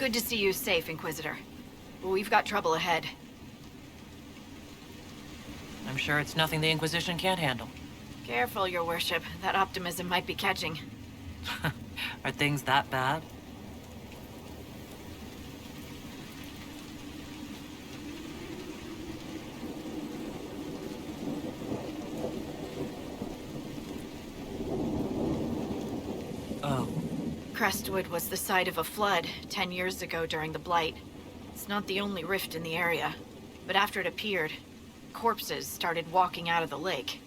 Good to see you safe, Inquisitor. We've got trouble ahead. I'm sure it's nothing the Inquisition can't handle. Careful, Your Worship. That optimism might be catching. Are things that bad? Oh. Crestwood was the site of a flood 10 years ago during the Blight. It's not the only rift in the area, but after it appeared, corpses started walking out of the lake.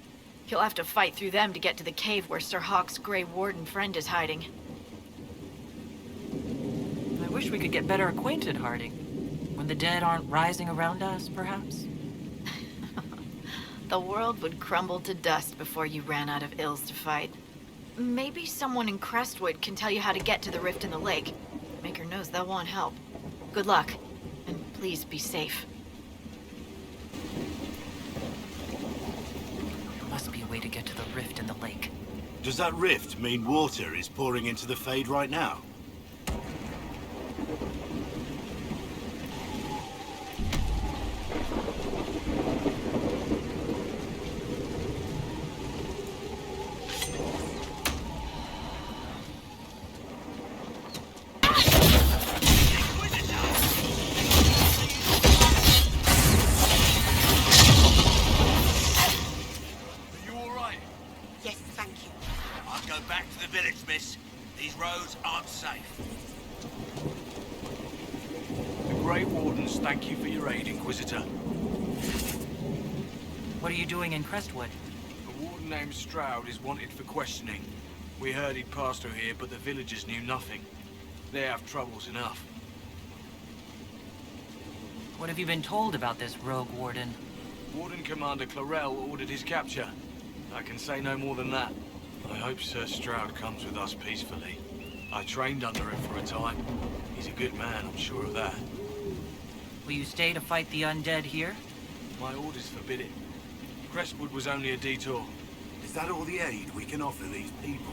You'll have to fight through them to get to the cave where Sir Hawke's Grey Warden friend is hiding. I wish we could get better acquainted, Harding. When the dead aren't rising around us, perhaps? The world would crumble to dust before you ran out of ills to fight. Maybe someone in Crestwood can tell you how to get to the rift in the lake. Maker knows they'll want help. Good luck, and please be safe. There must be a way to get to the rift in the lake. Does that rift mean water is pouring into the Fade right now? Thank you for your aid, Inquisitor. What are you doing in Crestwood? A warden named Strout is wanted for questioning. We heard he'd passed through here, but the villagers knew nothing. They have troubles enough. What have you been told about this rogue warden? Warden Commander Clarel ordered his capture. I can say no more than that. I hope Sir Strout comes with us peacefully. I trained under him for a time. He's a good man, I'm sure of that. Will you stay to fight the undead here? My orders forbid it. Crestwood was only a detour. Is that all the aid we can offer these people?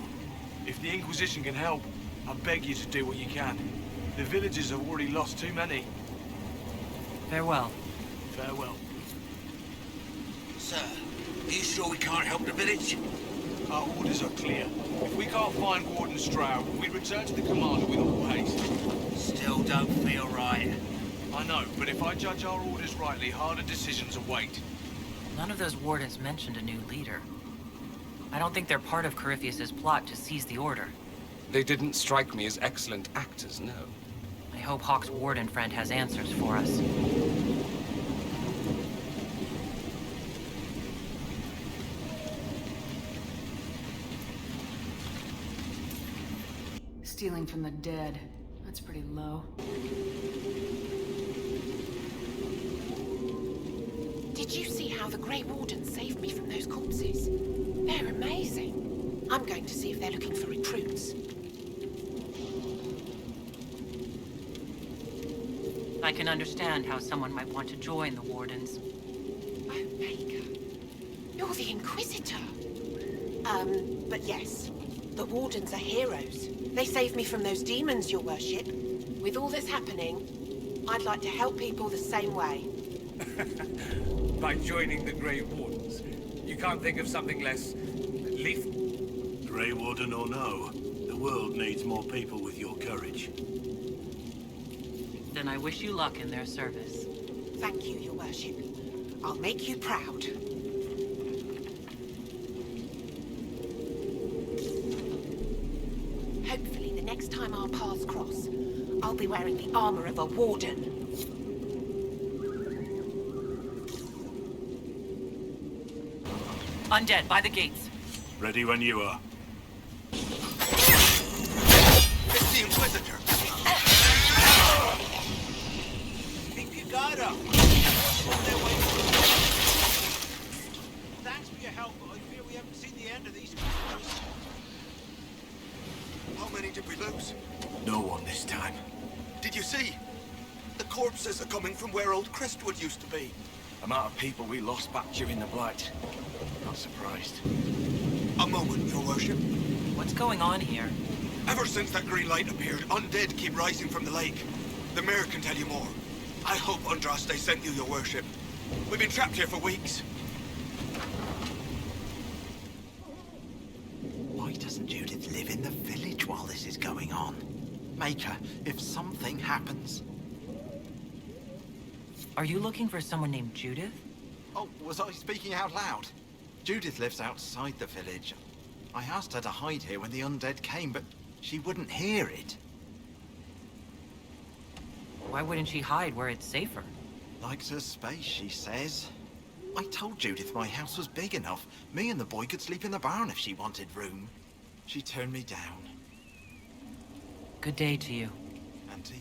If the Inquisition can help, I beg you to do what you can. The villagers have already lost too many. Farewell. Farewell. Sir, are you sure we can't help the village? Our orders are clear. If we can't find Warden Strout, we return to the commander with all haste. Still don't feel right. I know, but if I judge our orders rightly, harder decisions await. None of those wardens mentioned a new leader. I don't think they're part of Corypheus's plot to seize the Order. They didn't strike me as excellent actors, no. I hope Hawke's warden friend has answers for us. Stealing from the dead. That's pretty low. Did you see how the Grey Warden saved me from those corpses? They're amazing. I'm going to see if they're looking for recruits. I can understand how someone might want to join the Wardens. Oh, Maker. You're the Inquisitor. But yes, the Wardens are heroes. They saved me from those demons, Your Worship. With all that's happening, I'd like to help people the same way. By joining the Grey Wardens, you can't think of something less lethal? Grey Warden or no, the world needs more people with your courage. Then I wish you luck in their service. Thank you, Your Worship. I'll make you proud. Hopefully, the next time our paths cross, I'll be wearing the armor of a warden. Undead, by the gates. Ready when you are. It's the Inquisitor! Keep your guard up! Thanks for your help, but I fear we haven't seen the end of these creatures. How many did we lose? No one this time. Did you see? The corpses are coming from where old Crestwood used to be. Amount of people we lost back during the Blight. Not surprised. A moment, Your Worship. What's going on here? Ever since that green light appeared, undead keep rising from the lake. The mayor can tell you more. I hope Andraste sent you, your worship. We've been trapped here for weeks. Why doesn't Judith live in the village while this is going on? Make her, if something happens. Are you looking for someone named Judith? Oh, was I speaking out loud? Judith lives outside the village. I asked her to hide here when the undead came, but she wouldn't hear it. Why wouldn't she hide where it's safer? Likes her space, she says. I told Judith my house was big enough. Me and the boy could sleep in the barn if she wanted room. She turned me down. Good day to you. And to you.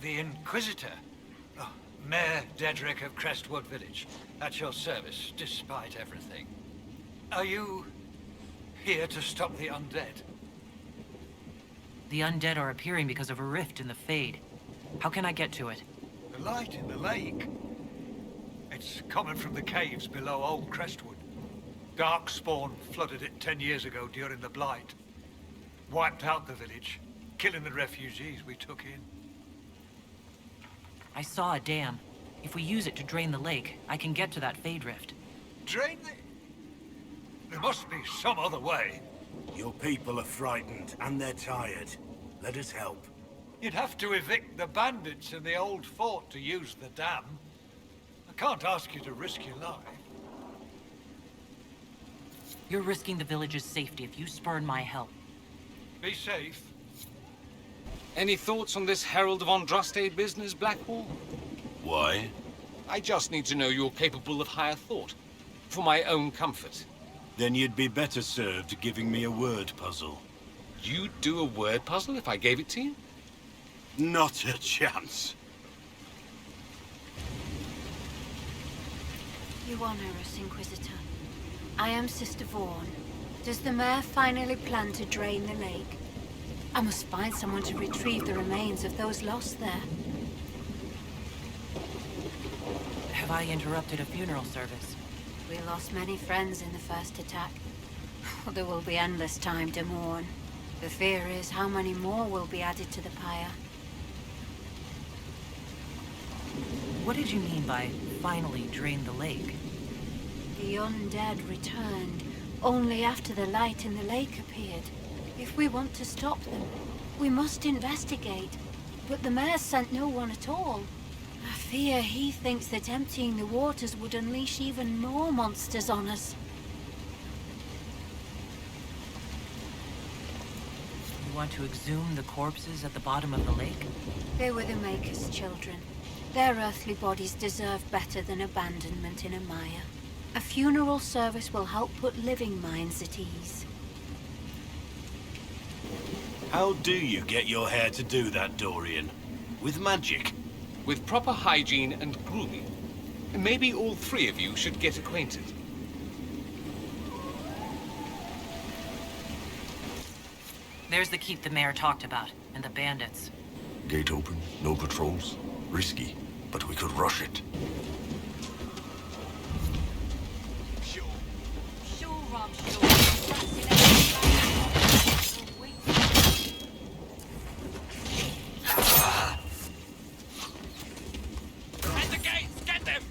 The Inquisitor? Oh, Mayor Dedrick of Crestwood Village. At your service, despite everything. Are you here to stop the undead? The undead are appearing because of a rift in the Fade. How can I get to it? The light in the lake. It's coming from the caves below Old Crestwood. Darkspawn flooded it 10 years ago during the Blight. Wiped out the village, killing the refugees we took in. I saw a dam. If we use it to drain the lake, I can get to that Fade rift. Drain the... There must be some other way. Your people are frightened, and they're tired. Let us help. You'd have to evict the bandits in the old fort to use the dam. I can't ask you to risk your life. You're risking the village's safety if you spurn my help. Be safe. Any thoughts on this Herald of Andraste business, Blackwall? Why? I just need to know you're capable of higher thought. For my own comfort. Then you'd be better served giving me a word puzzle. You'd do a word puzzle if I gave it to you? Not a chance. You honor us, Inquisitor. I am Sister Vaughn. Does the mayor finally plan to drain the lake? I must find someone to retrieve the remains of those lost there. Have I interrupted a funeral service? We lost many friends in the first attack. There will be endless time to mourn. The fear is how many more will be added to the pyre. What did you mean by finally drain the lake? The undead returned only after the light in the lake appeared. If we want to stop them, we must investigate. But the mayor sent no one at all. I fear he thinks that emptying the waters would unleash even more monsters on us. You want to exhume the corpses at the bottom of the lake? They were the Maker's children. Their earthly bodies deserve better than abandonment in a mire. A funeral service will help put living minds at ease. How do you get your hair to do that, Dorian? With magic? With proper hygiene and grooming. Maybe all three of you should get acquainted. There's the keep the mayor talked about, and the bandits. Gate open, no patrols. Risky, but we could rush it. Sure, Rob, sure. At the gates! Get them!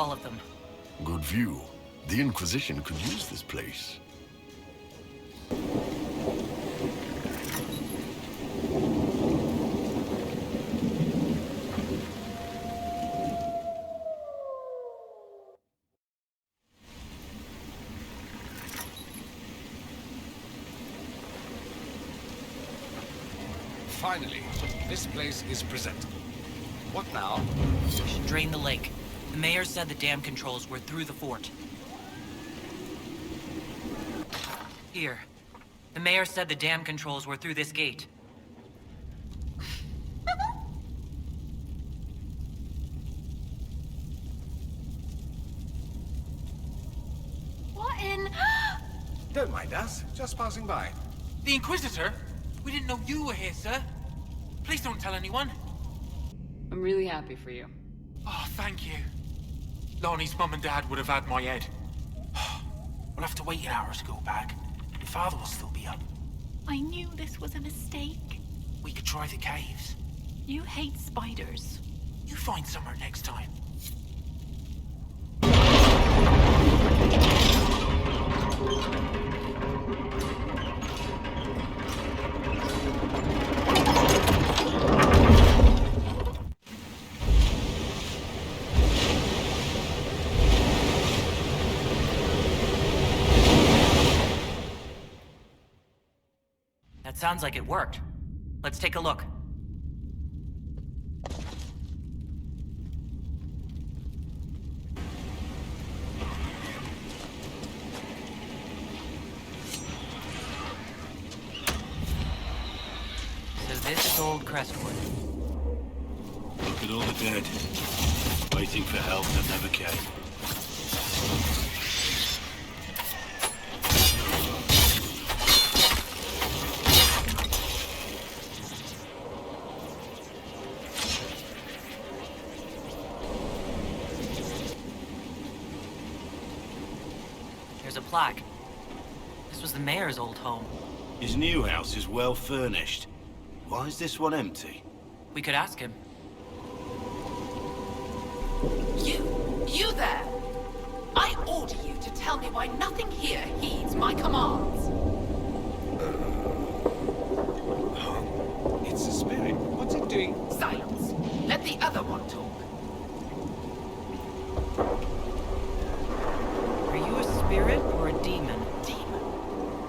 all of them. Good view. The Inquisition could use this place. Finally, this place is presentable. What now? We should drain the lake. The mayor said the dam controls were through the fort. Here. The mayor said the dam controls were through this gate. What in... Don't mind us, just passing by. The Inquisitor? We didn't know you were here, sir. Please don't tell anyone. I'm really happy for you. Oh, thank you. Lonnie's mum and dad would have had my head. We'll have to wait an hour to go back. Your father will still be up. I knew this was a mistake. We could try the caves. You hate spiders. You find somewhere next time. That sounds like it worked. Let's take a look. So this is old Crestwood. Look at all the dead, waiting for help that never came. There's a plaque. This was the mayor's old home. His new house is well furnished. Why is this one empty? We could ask him. You there! I order you to tell me why nothing here heeds my commands. It's a spirit. What's it doing? Silence. Let the other one talk. Are you a spirit or a demon? Demon?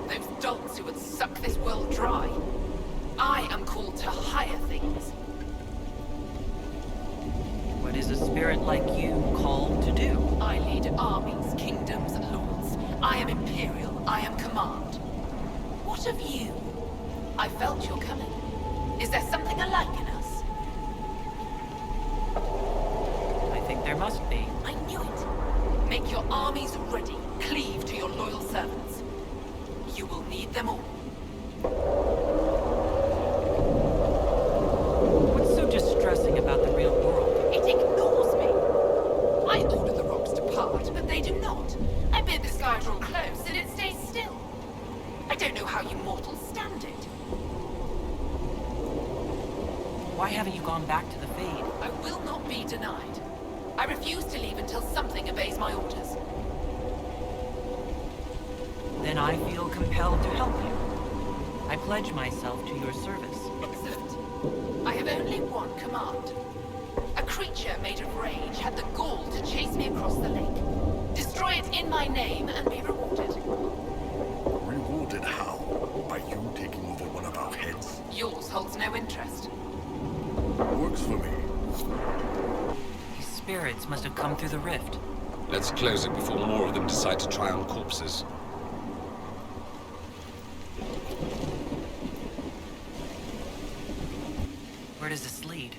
Those dolts who would suck this world dry. I am called to higher things. What is a spirit like you called to do? I lead armies, kingdoms, and lords. I am imperial. I am command. What of you? I felt your coming. Is there something alike in us? I think there must be. I knew it. Make your armies ready. Cleave to your loyal servants. You will need them all. What's so distressing about the real world? It ignores me. I order the rocks to part, but they do not. I bid the sky draw close, and it stays still. I don't know how you mortals stand it. Why haven't you gone back to the Fade? I will not be denied. I refuse to leave until something obeys my orders. Then I feel compelled to help you. I pledge myself to your service. Excellent. I have only one command. A creature made of rage had the gall to chase me across the lake. Destroy it in my name and be rewarded. Rewarded how? By you taking over one of our heads? Yours holds no interest. Works for me. These spirits must have come through the rift. Let's close it before more of them decide to try on corpses. Where does this lead?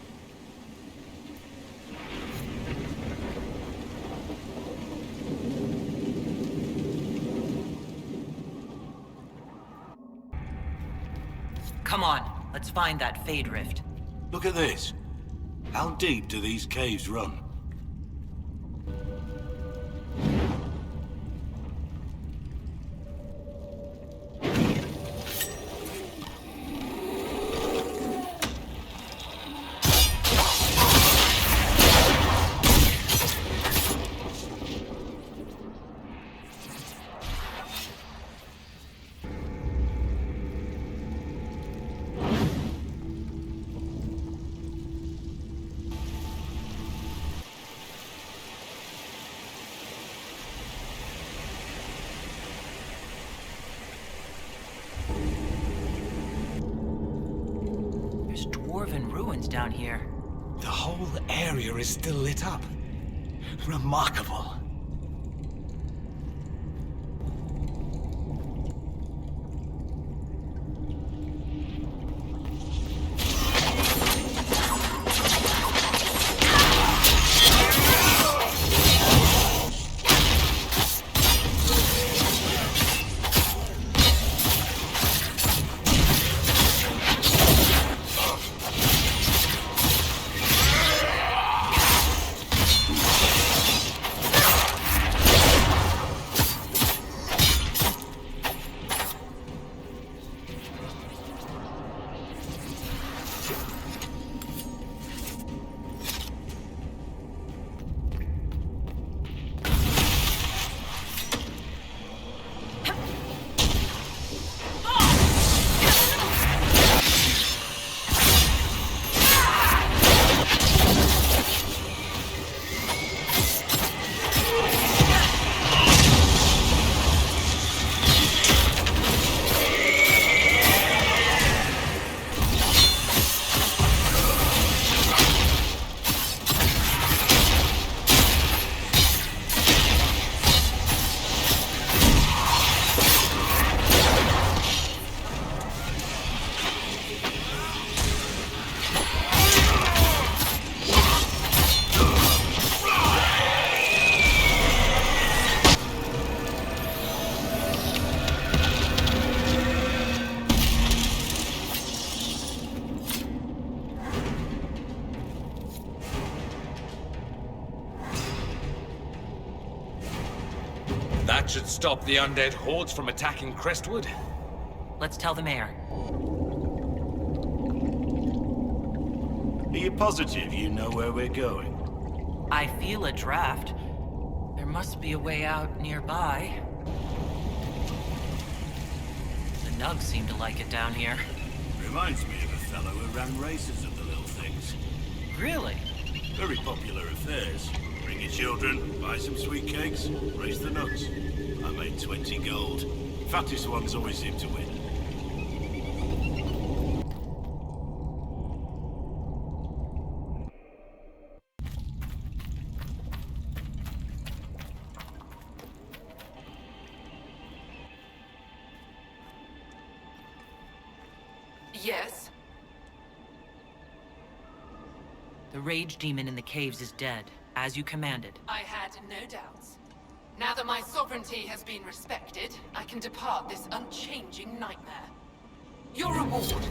Come on, let's find that Fade Rift. Look at this. How deep do these caves run? dwarven ruins down here. The whole area is still lit up. Remarkable. That should stop the undead hordes from attacking Crestwood. Let's tell the mayor. Are you positive you know where we're going? I feel a draft. There must be a way out nearby. The nugs seem to like it down here. Reminds me of a fellow who ran races of the little things. Really? Very popular affairs. Bring your children, buy some sweet cakes, raise the nuts. I made 20 gold. Fattest ones always seem to win. Yes? The rage demon in the caves is dead, as you commanded. I had no doubts. Now that my sovereignty has been respected, I can depart this unchanging nightmare. Your reward.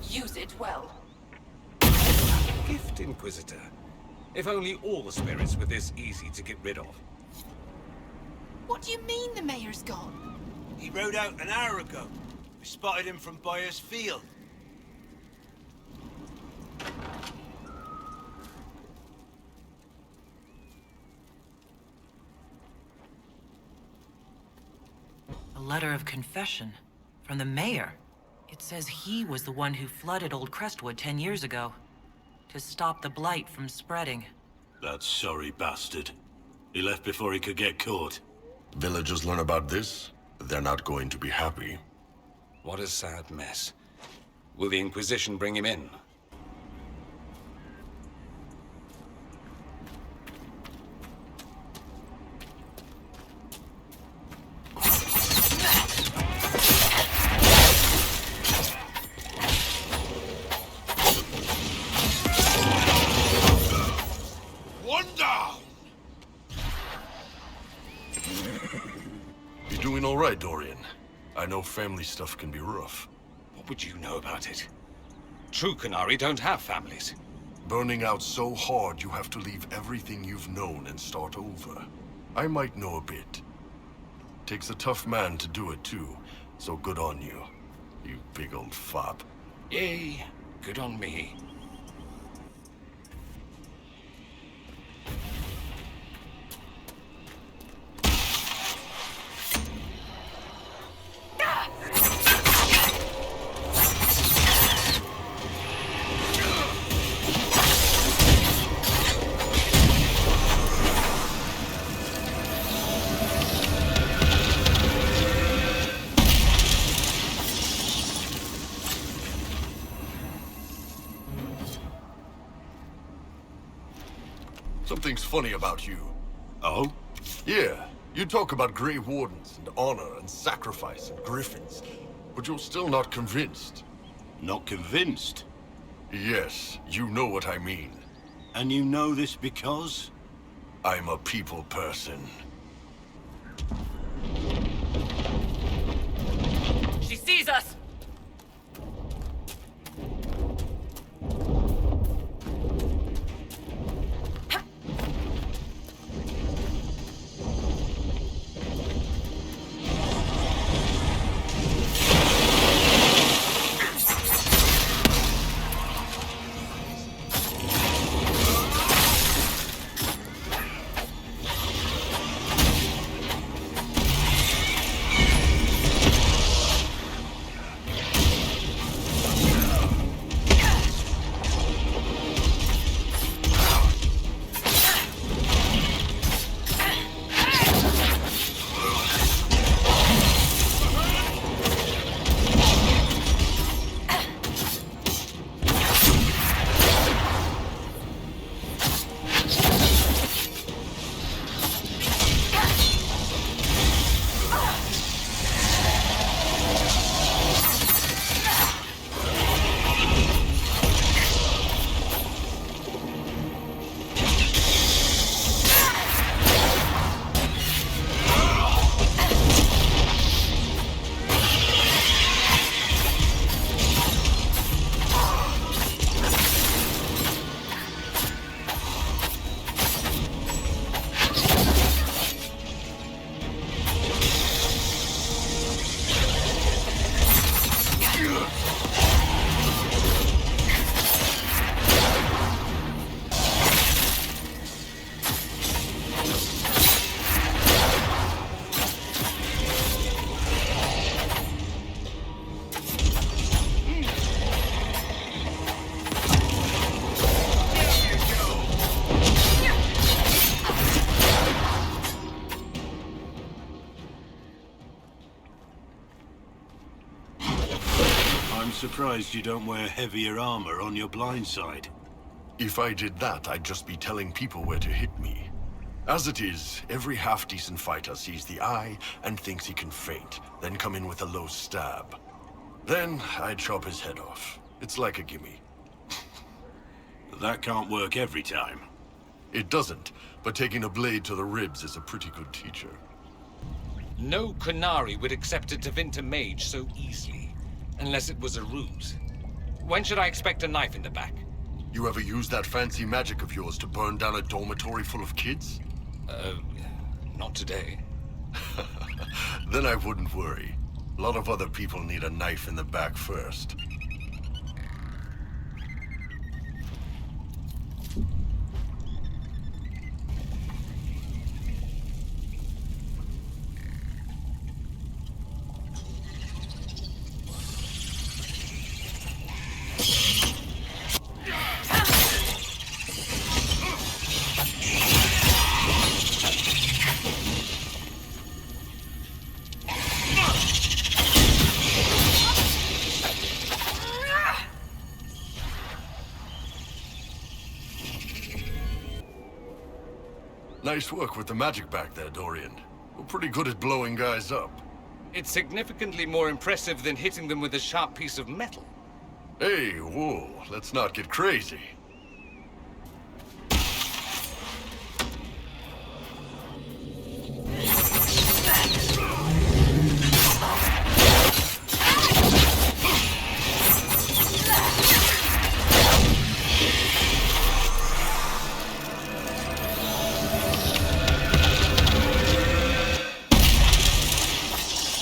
Use it well. Gift, Inquisitor. If only all the spirits were this easy to get rid of. What do you mean the mayor's gone? He rode out an hour ago. We spotted him from Boyer's Field. A letter of confession from the mayor. It says he was the one who flooded Old Crestwood 10 years ago to stop the blight from spreading. That sorry bastard. He left before he could get caught. Villagers learn about this, they're not going to be happy. What a sad mess. Will the Inquisition bring him in? One down! You doing all right, Dorian? I know family stuff can be rough. What would you know about it? True Canari don't have families. Burning out so hard you have to leave everything you've known and start over. I might know a bit. Takes a tough man to do it too, so good on you. You big old fop. Yay, good on me. Something's funny about you. Oh? Yeah, you talk about Grey Wardens and honor and sacrifice and griffins, but you're still not convinced. Not convinced? Yes, you know what I mean. And you know this because? I'm a people person. She sees us! I'm surprised you don't wear heavier armor on your blind side. If I did that, I'd just be telling people where to hit me. As it is, every half-decent fighter sees the eye and thinks he can feint, then come in with a low stab. Then, I'd chop his head off. It's like a gimme. That can't work every time. It doesn't, but taking a blade to the ribs is a pretty good teacher. No Qunari would accept a Tevinter mage so easily, unless it was a ruse. When should I expect a knife in the back? You ever use that fancy magic of yours to burn down a dormitory full of kids? Not today. Then I wouldn't worry. A lot of other people need a knife in the back first. Nice work with the magic back there, Dorian. We're pretty good at blowing guys up. It's significantly more impressive than hitting them with a sharp piece of metal. Hey, whoa, let's not get crazy.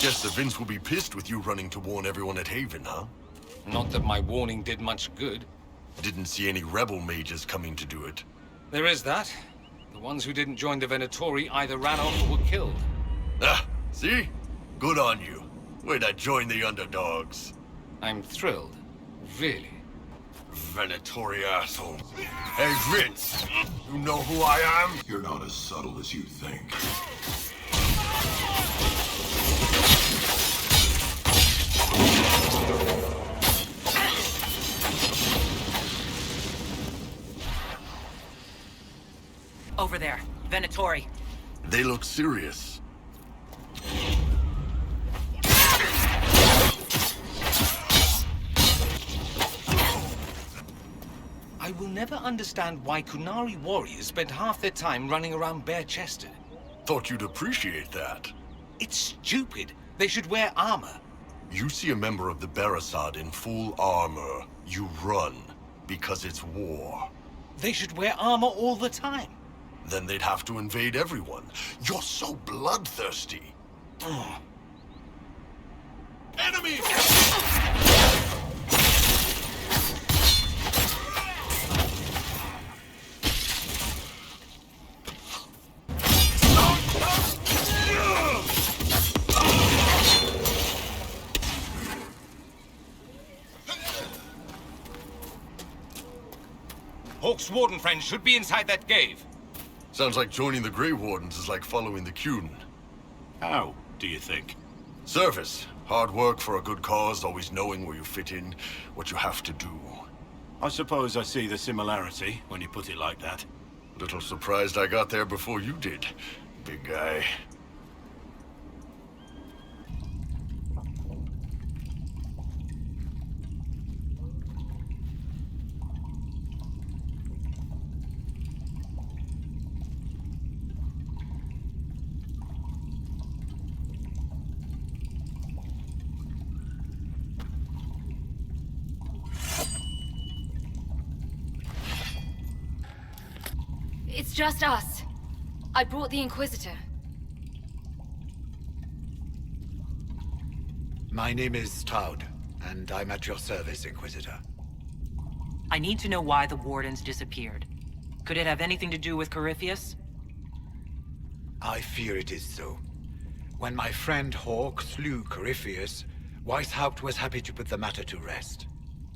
Guess the Vince will be pissed with you running to warn everyone at Haven, huh? Not that my warning did much good. Didn't see any rebel mages coming to do it. There is that. The ones who didn't join the Venatori either ran off or were killed. Ah, see? Good on you. Way to join the underdogs. I'm thrilled. Really. Venatori asshole. Hey, Vince, you know who I am? You're not as subtle as you think. Over there. Venatori. They look serious. I will never understand why Kunari warriors spend half their time running around bare-chested. Thought you'd appreciate that. It's stupid. They should wear armor. You see a member of the Barasad in full armor, you run, because it's war. They should wear armor all the time. Then they'd have to invade everyone. You're so bloodthirsty. Enemy! Hawke's warden friends should be inside that cave. Sounds like joining the Grey Wardens is like following the Qun. How, do you think? Service. Hard work for a good cause, always knowing where you fit in, what you have to do. I suppose I see the similarity when you put it like that. Little surprised I got there before you did, big guy. It's just us. I brought the Inquisitor. My name is Strout, and I'm at your service, Inquisitor. I need to know why the Wardens disappeared. Could it have anything to do with Corypheus? I fear it is so. When my friend Hawke slew Corypheus, Weishaupt was happy to put the matter to rest.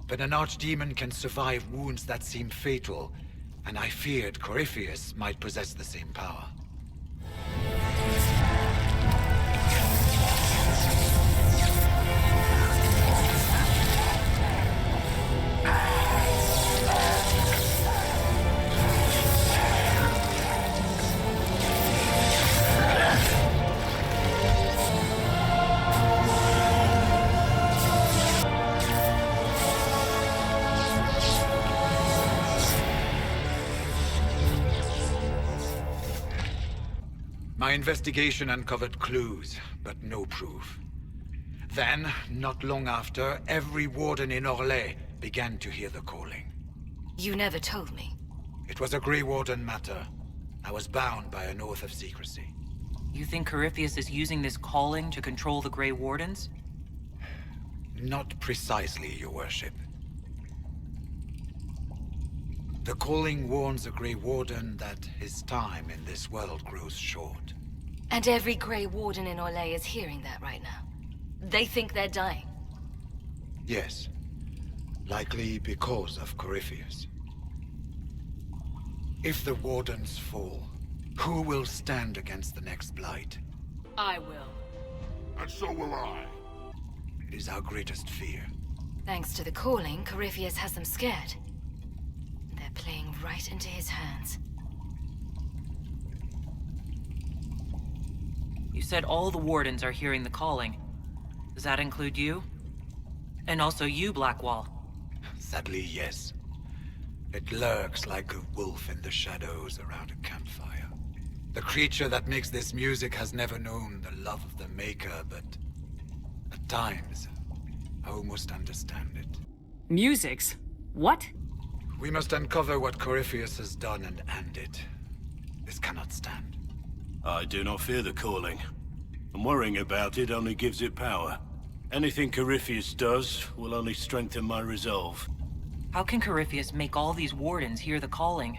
But an archdemon can survive wounds that seem fatal, and I feared Corypheus might possess the same power. My investigation uncovered clues, but no proof. Then, not long after, every warden in Orlais began to hear the calling. You never told me. It was a Grey Warden matter. I was bound by an oath of secrecy. You think Corypheus is using this calling to control the Grey Wardens? Not precisely, Your Worship. The calling warns a Grey Warden that his time in this world grows short. And every Grey Warden in Orlais is hearing that right now. They think they're dying. Yes. Likely because of Corypheus. If the Wardens fall, who will stand against the next Blight? I will. And so will I. It is our greatest fear. Thanks to the calling, Corypheus has them scared. They're playing right into his hands. You said all the Wardens are hearing the calling. Does that include you? And also you, Blackwall? Sadly, yes. It lurks like a wolf in the shadows around a campfire. The creature that makes this music has never known the love of the Maker, but at times, I almost understand it. Musics? What? We must uncover what Corypheus has done and end it. This cannot stand. I do not fear the calling. And worrying about it only gives it power. Anything Corypheus does will only strengthen my resolve. How can Corypheus make all these Wardens hear the calling?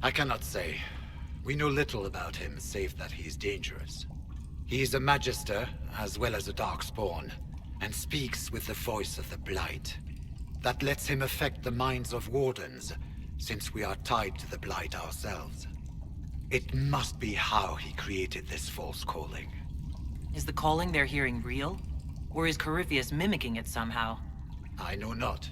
I cannot say. We know little about him, save that he is dangerous. He is a Magister, as well as a Darkspawn, and speaks with the voice of the Blight. That lets him affect the minds of Wardens, since we are tied to the Blight ourselves. It must be how he created this false calling. Is the calling they're hearing real? Or is Corypheus mimicking it somehow? I know not.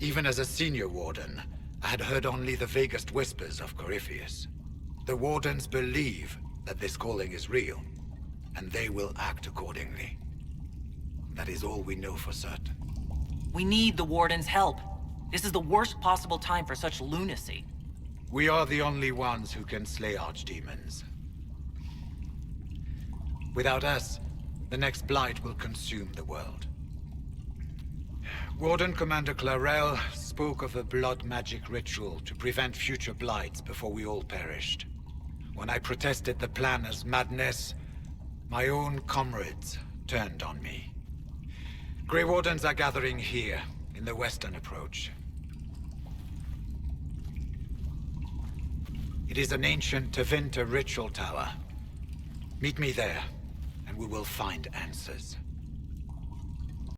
Even as a senior Warden, I had heard only the vaguest whispers of Corypheus. The Wardens believe that this calling is real, and they will act accordingly. That is all we know for certain. We need the Warden's help. This is the worst possible time for such lunacy. We are the only ones who can slay archdemons. Without us, the next blight will consume the world. Warden Commander Clarel spoke of a blood magic ritual to prevent future blights before we all perished. When I protested the plan as madness, my own comrades turned on me. Grey Wardens are gathering here, in the western approach. It is an ancient Tevinter ritual tower. Meet me there, and we will find answers.